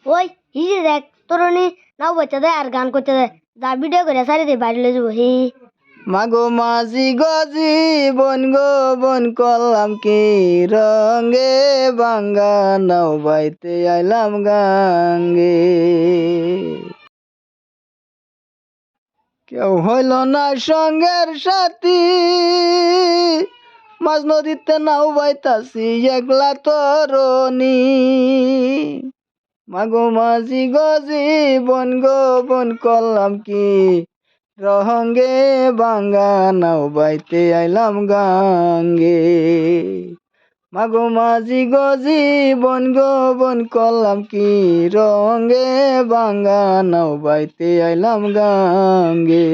ওই হিজি দেখ তরুণী নাও বইতে দে আর গান করতে দে যা ভিডিও করে সারি দে বাইরে যাবো হি মাগো মাঝি গজি বন গো বন করলাম কি রঙে বাঙ্গা নাও বাইতে আইলাম গাঙ্গে কেউ হইল না সঙ্গের সাথী মাঝ নদীতে নাও বাইতাছি একলা তরণী মাগো মাঝি গজি বন গো বন করলাম কি রহঙ্গে বাঙ্গা নাও বাইতে আইলাম গাঙ্গে মাগো মাঝি গজি গো বন করলাম কি রঙ্গে বাঙ্গা নাও বাইতে আইলাম গাঙ্গে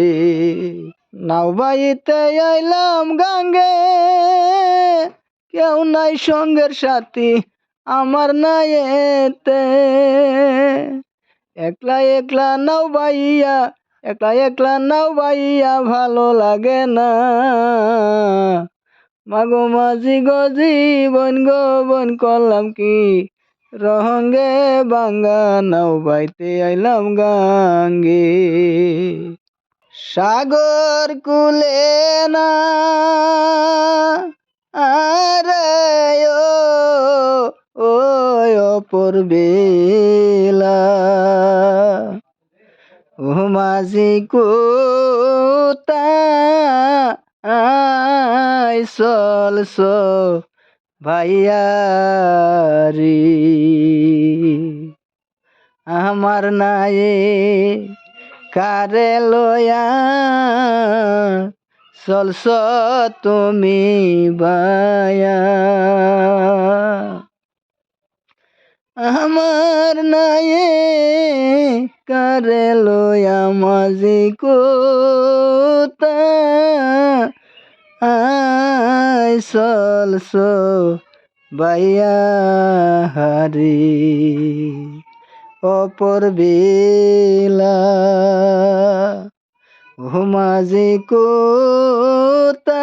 নাও বাইতে আইলাম গাঙ্গে কেউ নাই সঙ্গের সাথী আমার নাই এতে একলা একলা নাও বাইয়া একলা একলা নাও বাইয়া ভালো লাগে না মাগো মাঝি গজি গো বন করলাম কি রহঙ্গে বাঙ্গা নাও বাইতে আইলাম গাঙ্গে সাগর কুলে না আরে ও অপর বেলা ও মাঝি কোথায় চলছ ভাইয়ারি আমার নায়ে কারে লয়া চলছ তুমি বায়া আমার নায়ে কারে লয়া মাঝি কোথায় চলছ বাইয়া হারি অপর বেলা ও মাঝি কোথায়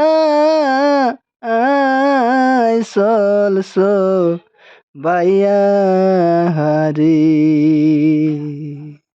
চলছ বাইয়া হারি